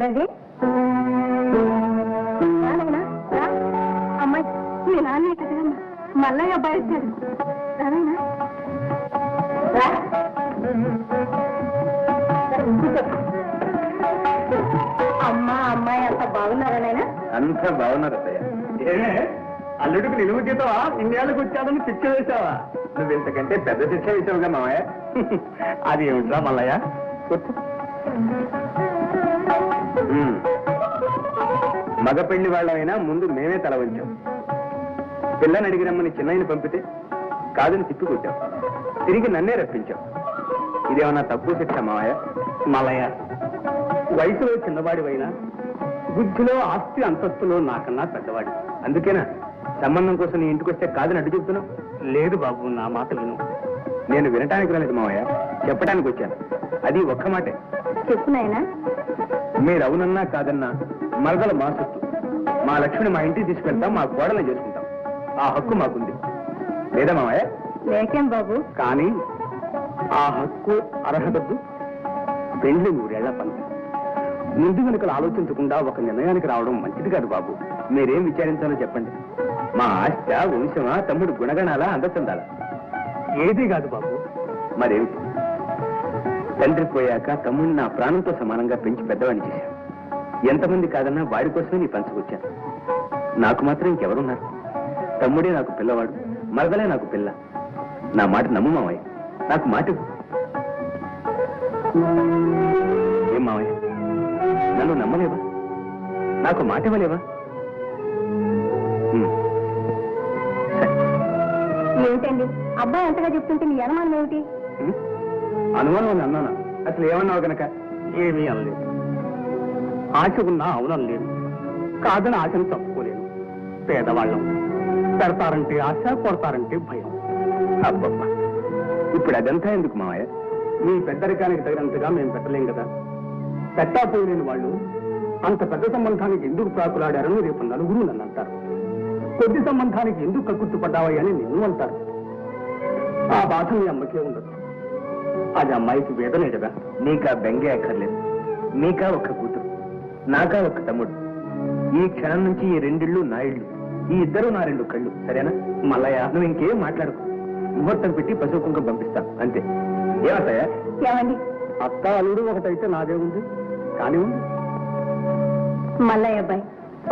మల్లి అమ్మాయి మీ నాన్న కదమ్మా మల్లయ్య అబ్బాయి వచ్చాడు రానైనా అమ్మా అమ్మాయి అంత బాగున్నారనైనా అంత బాగున్నారు అత్తయ్య. అల్లుడికి నిలువ గీతవా ఇన్నేళ్ళకి వచ్చాడని శిక్ష వేసావా? నువ్వు ఇంతకంటే పెద్ద శిక్ష వేసావుగా మామయ్య. అది ఏమిట్రా మల్లయ్య? మగ పెళ్లి వాళ్ళమైనా ముందు మేమే తల వంచాం. పిల్లని అడిగి రమ్మని చిన్నయ్యని పంపితే కాదని తిప్పికొట్టాం. తిరిగి నన్నే రప్పించాం. ఇదేమన్నా తక్కువ శిక్ష మామయ్య? మల్లయ్య, వయసులో చిన్నవాడివైనా బుద్ధిలో ఆస్తి అంతస్తులో నాకన్నా పెద్దవాడి. అందుకేనా సంబంధం కోసం నీ ఇంటికి వస్తే కాదని అడ్డు చెప్తున్నావు? లేదు బాబు, నా మాట విను. నేను వినటానికి రాలేదు మామయ్య, చెప్పడానికి వచ్చాను. అది ఒక్క మాటే. చెప్పునైనా మీరు అవునన్నా కాదన్నా మరదల మా సొత్తు. మా లక్ష్మిని మా ఇంటికి తీసుకెళ్తాం, మా కోడలు చేసుకుంటాం. ఆ హక్కు మాకుంది. లేదా మామయ్య? లేకేం బాబు, కానీ ఆ హక్కు అర్హతద్దు. పెండ్లి 100 ఏళ్ల పంట. ముందు వెనుకలు ఆలోచించకుండా ఒక నిర్ణయానికి రావడం మంచిది కాదు బాబు. మీరేం విచారించాలో చెప్పండి. మా ఆస్త, వంశమా, తమ్ముడు గుణగణాలా, అందచందాలా? ఏదీ కాదు బాబు. మరేమిటి? తండ్రి పోయాక తమ్ముడిని నా ప్రాణంతో సమానంగా పెంచి పెద్దవాడిని చేశాను. ఎంతమంది కాదన్నా వాడి కోసమే నీ పంచుకొచ్చాను. నాకు మాత్రం ఇంకెవరున్నారు? తమ్ముడే నాకు పిల్లవాడు, మరదలే నాకు పిల్ల. నా మాట నమ్ము మావయ్య, నాకు మాట ఇవ్వు. ఏం మావయ్య, నన్ను నమ్మలేవా? నాకు మాట ఇవ్వలేవా? ఏమిటండి అబ్బాయి అంతగా చెప్తుంటే మీ అనుమానం ఏమిటి? అనుమానం అని అన్నానా? అసలు ఏమన్నావు కనుక? ఏమీ అనలేదు. ఆశ ఉన్నా అవునలేదు, కాదని ఆశను తప్పుకోలేను. పేదవాళ్ళం, పెడతారంటే ఆశ, కొడతారంటే భయం. అబ్బబ్బా, ఇప్పుడు అదంతా ఎందుకు మావయ్య? మీ పెద్దరికానికి తగినంతగా మేము పెట్టలేం కదా. పెట్టాపోలేని వాళ్ళు అంత పెద్ద సంబంధానికి ఎందుకు ప్రాకులాడారని రేపు నలుగురు నన్ను అంటారు. కొద్ది సంబంధానికి ఎందుకు కక్కుర్తుపడ్డావని నిన్ను అంటారు. ఆ బాధ మీ అమ్మకే ఉండదు. అది అమ్మాయికి వేదనే కదా. నీకా బెంగే అక్కర్లేదు. నీకా ఒక్క కూతురు, నాకా ఒక్క తమ్ముడు. ఈ క్షణం నుంచి ఈ 2 ఇళ్ళు నా ఇళ్ళు, ఈ 2 నా 2 కళ్ళు. సరేనా మల్లయ్య? నువ్వు ఇంకేం మాట్లాడుకో. ముహూర్తం పెట్టి పశువు కుంకం పంపిస్తాం అంతే. ఏమవుతాయా? ఏమండి, అత్త అల్లుడు ఒకటైతే నాదే ఉంది. కానీ ఉంది మల్లయ్య అబ్బాయి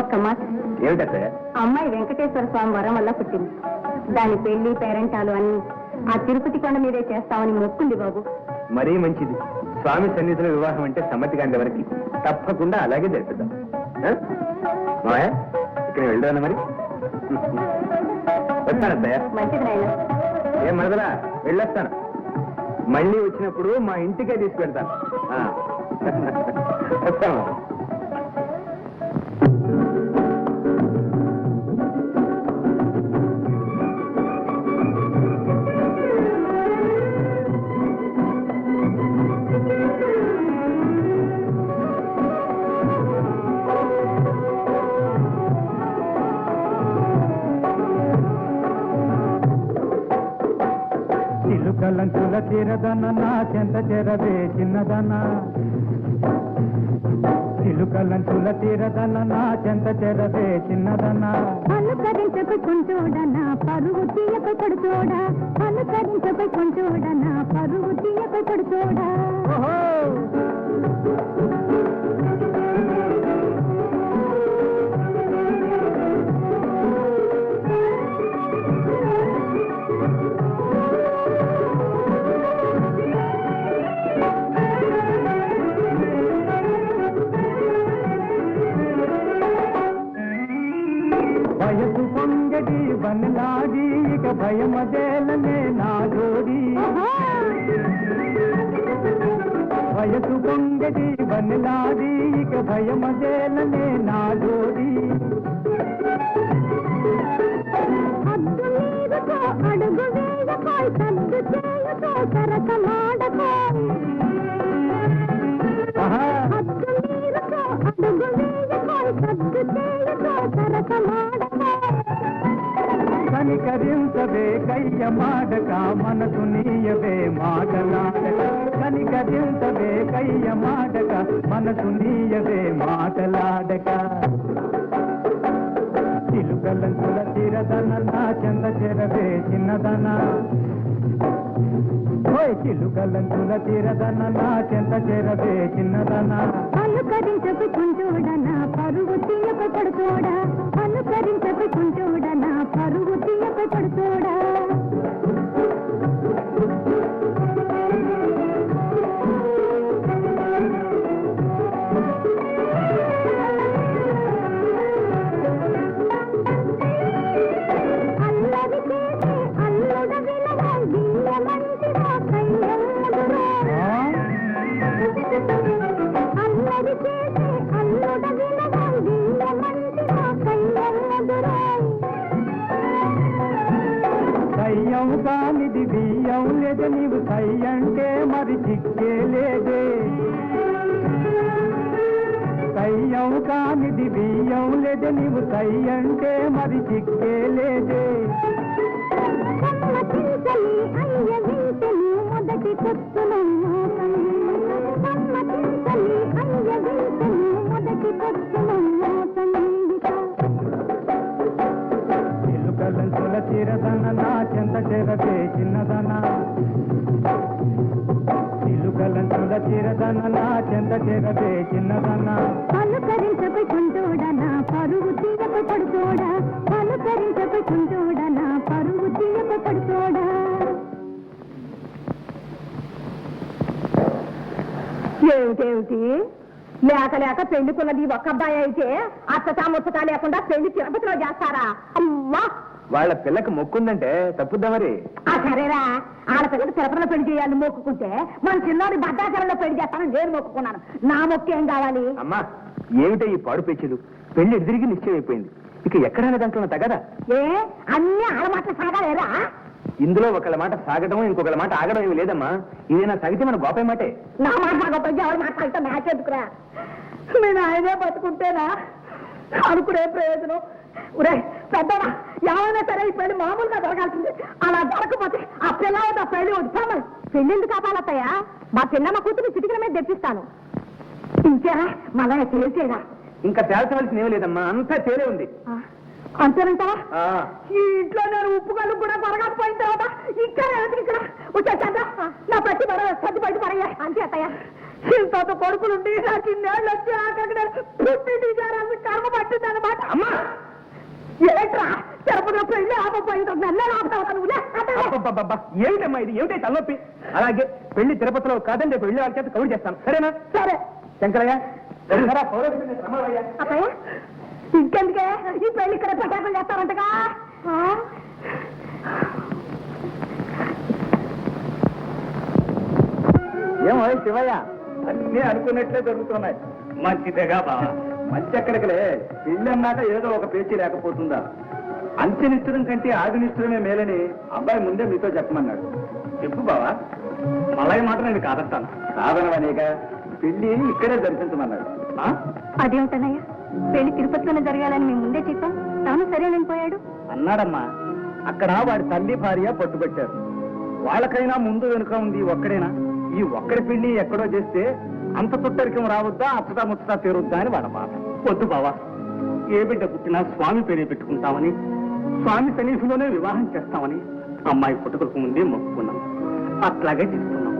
ఒక్క మాట. ఏమిటత్తయ్య? అమ్మాయి వెంకటేశ్వర స్వామి వరం వల్ల పుట్టింది. దాని పెళ్లి పేరెంటాలు అన్ని ఆ తిరుపతి కొండ మీదే చేస్తామని మొక్కుంది బాబు. మరీ మంచిది. స్వామి సన్నిధిలో వివాహం అంటే సమ్మతి కాండి వరకు తప్పకుండా అలాగే జరిపిద్దాం. మాయా, ఇక్కడ వెళ్దాను మరి. వస్తానత్తయ్య. మంచిది నాయన. ఏం మరదలా, వెళ్ళొస్తాను. మళ్ళీ వచ్చినప్పుడు మా ఇంటికే తీసుకెళ్తాను. వస్తాను. చిలుకలంచుల తీరదన నా చెంత చెరవే చిన్నదన. చిలుకలంచుల తీరదన నా చెంత చెరవే చిన్నదన. అనుకరించకు కొంచోడనా పరువు తీయకు పడుచోడా. అనుకరించకు కొంచోడనా పరువు తీయకు పడుచోడా. వయసు పొంగడి వనలాడి ఇక భయమదేలనే నా జోడి. వయసు పొంగడి వనలాడి ఇక భయమదేలనే నా జోడి. అడ్డు మీదకో అడుగు వేయకో సద్దు చేయకో సరసమాడకో. అడ్డు మీదకో అడుగు వేయకో సద్దు చేయకో సరసమాడకో. కనికరించవే కయ్య మాడక మనసు నీయవే మాటలాడక కనికరించవే కయ్య మాడక మనసు నీయవే మాటలాడక చిలుకలంచుల చిరదన నా చెంద చెరవే చిన్నదన చిలుకలంచుల చిరదన నా చెంద చెరవే చిన్నదన అనుకరించకు కుంటూడనా పరువు తీయకు పడుతోడా అనుకరించకు కుంటూడనా పరువు తీయకు పడుతోడా సయ్యం కానిది బియ్యం లేదు నీవు సయ్యంటే మరి చిక్కే లేదే సయ్యం కానిది బియ్యం లేదు నీవు సయ్యంటే మరి చిక్కే లేదే మొదటి కొత్తులు మొదటి కొత్తులు చిలుకలంచుల చిరదన నా చెంత చెరవే చిన్నదన చిలుకలంచుల చిరదన నా చెంత చెరవే చిన్నదన అనుకరించకు కుంటూడనా పరువు తీయకు పడుతోడా అనుకరించకు కుంటూడనా పరువు తీయకు పడుతోడా ఏమిటేమిటి లేక లేక పెళ్లికున్నది ఒక్క అబ్బాయి అయితే అత్తతా ముచ్చట లేకుండా పెళ్లి తిరుపతిలో చేస్తారా అమ్మా వాళ్ళ పిల్లకి మొక్కుందంటే తప్పుద్దా మరి ఆ సరేరా ఆడపిల్లకి తిరుపతిలో పెళ్లి చేయాలని మొక్కుకుంటే మన చిన్నోడి భద్రాచలంలో పెళ్లి చేస్తానని నేను మొక్కుకున్నాను నా మొక్కు ఏం కావాలి అమ్మా ఏమిటో ఈ పాడు పేచీలు పెళ్లి ఎదురికి నిశ్చయం అయిపోయింది ఇక ఎక్కడైనా దాంట్లో తగదా ఏ అన్ని ఆడమాటలు సాగాలేరా ఇందులో ఒకళ్ళ మాట సాగడం ఇంకొకళ్ళ మాట ఆగడం ఏమి లేదమ్మా ఇదేనా సాగితే మన గోపాయి మాటే నా మాట సాగపోతే ఎవరి మాట సాగితే నాకెందుకురా నేను ఆయనే బతుకుంటేనా అనుకునే ప్రయోజనం ఉరే పెద్దవా ఏమైనా సరే ఈ పెళ్లి మామూలుగా జరగాల్సింది అలా జరగకపోతే ఆ పిల్లవద్దు ఆ పెళ్లి వద్దాము పెళ్లి ఎందుకు కాపాలత్తయ్యా మా పిల్లమ్మ కూతురు చిటికల మీద తెప్పిస్తాను ఇంకేరా మళ్ళా తెలిసేదా ఇంకా తేల్చవలసిన ఏమీ లేదమ్మా అంతా తేలే ఉంది అంతేనంటావా ఆ. ఈ ఇంట్లో నేను ఉప్పు కళ్ళు కూడా పరగకపోయిన తర్వాత ఇక్కడ ఇక్కడ వచ్చేసా నా ప్రతి సర్ది బయట పడయ్యా అంతే అత్తయ్య ఇంత కొడుకులుండి నాకు ఇన్నేళ్ళు వచ్చి అక్కడ కర్మ పట్టింది అనమాట అమ్మా ఏంట్రా తిరుపతిలో పెళ్లి ఆపపోయిన నెల అబ్బబ్బబ్బబ్బా, ఏమిటమ్మా ఇది ఏమిటై తలనొప్పి అలాగే పెళ్లి తిరుపతిలో కాదండి పెళ్లి వాళ్ళ చేత కౌలు చేస్తాను సరేనా సరే శంకరయ్య సరేనా? పౌరోహితుడిని రమ్మనయ్యా. అత్తయ్య ఇంకెందుకే ఈ పెళ్లి ఇక్కడ ప్రచారం చేస్తారంటగా ఏమో శివయ్య అన్నీ అనుకున్నట్లే జరుగుతున్నాయి మంచిదేగా బావా మంచి ఎక్కడికిలే పెళ్లి అన్నాక ఏదో ఒక పేచీ లేకపోతుందా అంత్యనిష్ఠురం కంటే ఆదినిష్ఠురమే మేలని అబ్బాయి ముందే మీతో చెప్పమన్నాడు చెప్పు బావా మళ్ళీ మాట నేను కాదంటాను కాదనవనేక పెళ్లి ఇక్కడే జరిపించమన్నాడు అదేమిటనయ్యా పెళ్లి తిరుపతిలోనే జరగాలని మేము ముందే చెప్పాం తాను సరేనని పోయాడు అన్నాడమ్మా అక్కడ వాడి తల్లి భార్య పట్టుబట్టారు వాళ్ళకైనా ముందు వెనుక ఉంది ఒక్కడేనా ఈ ఒక్కడి పెళ్లి ఎక్కడో చేస్తే అంత తుట్టరికం రావద్దా అచ్చటా ముచ్చటా తీరుద్దా అని వాళ్ళ బాధ వద్దు బావా ఏ బిడ్డ పుట్టినా స్వామి పేరే పెట్టుకుంటామని స్వామి సన్నిధిలోనే వివాహం చేస్తామని అమ్మాయి పుట్టుకలకు ముందే మొక్కుకున్నాం అట్లాగే చేస్తున్నాం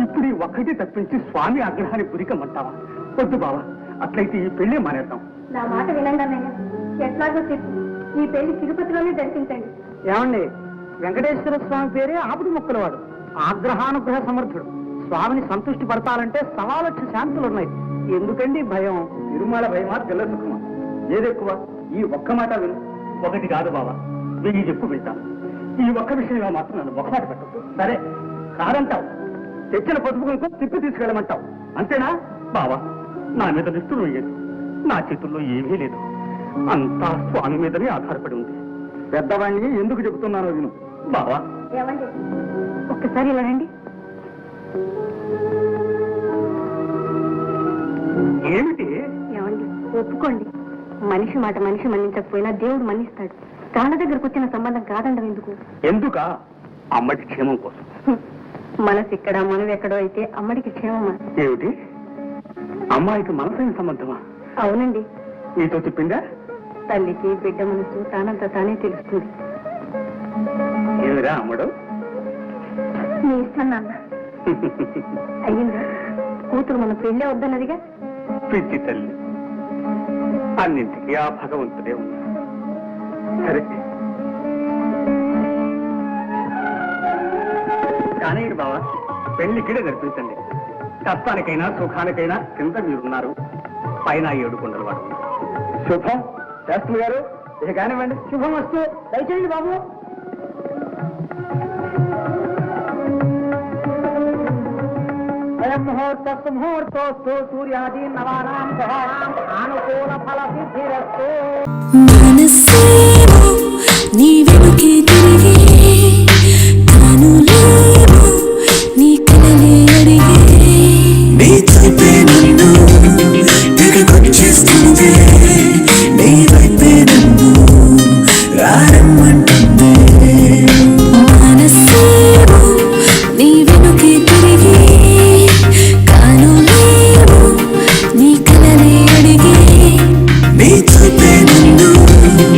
ఇప్పుడు ఈ ఒక్కటి తప్పించి స్వామి ఆగ్రహాన్ని గురికమంటావా వద్దు బావా అట్లయితే ఈ పెళ్లి మానేద్దాం నా మాట వినండి అన్నయ్య ఎట్లాగో చెప్పు ఈ పెళ్లి తిరుపతిలోనే జరిపించండి ఏమండి వెంకటేశ్వర స్వామి పేరే ఆపుడు మొక్కలవాడు ఆగ్రహానుగ్రహ సమర్థుడు స్వామిని సంతృష్టి పరచాలంటే 1,00,000 శాంతులున్నాయి ఎందుకండి భయం తిరుమల భయమా తెల్ల సుఖమా ఏదెక్కువ ఈ ఒక్క మాట విను ఒకటి కాదు బాబా 1000 చెప్పు వింటాను ఈ ఒక్క విషయంలో మాత్రం నన్ను మొక్కమాట పెట్టద్దు సరే కాదంటావు తెచ్చిన పసుపు తిప్పి తీసుకెళ్ళమంటావు అంతేనా బావా నా మీద నిష్ఠులు వేయదు నా చేతుల్లో ఏమీ లేదు అంతా స్వామి మీదనే ఆధారపడి ఉంది పెద్దవాణ్ణి ఎందుకు చెబుతున్నానో విను బావా ఏమండి ఒక్కసారి ఇలా రండి ఏమిటి ఏమండి ఒప్పుకోండి మనిషి మాట మనిషి మన్నించకపోయినా దేవుడు మన్నిస్తాడు కాళ్ళ దగ్గరకు వచ్చిన సంబంధం కాదండం ఎందుకు? ఎందుక? అమ్మటి క్షేమం కోసం. మనసు ఇక్కడ మనం ఎక్కడో అయితే అమ్మడికి క్షేమమా? ఏమిటి? అమ్మాయికి మనసైన సంబంధమా? అవునండి. నీతో చెప్పిందా? తల్లికి బిడ్డ మనసు తానంత తానే తెలుస్తుంది. ఏమిరా అమ్మడు? నీ ఇష్టం నాన్న. అయ్యిందా? కూతురు మన పెళ్ళే వద్దన్నదిగా. పిచ్చి తల్లి, అన్నింటికీ ఆ భగవంతుడే ఉన్నా. సరే కానీ బావా, పెళ్లికిడే జరిపించండి. కష్టానికైనా సుఖానికైనా కింద మీరున్నారు, పైన 7 కొండలు వాడు. శుభం శాస్త్రి గారు, ఇక కానివ్వండి. శుభం వస్తూ దయచేయండి బాబు. ముహూర్త ముహూర్తోస్తు సూర్యాది నవానాం గ్రహాణాం అనుకూల ఫల సిద్ధిరస్తు. మనసేమో నీ వెనుకే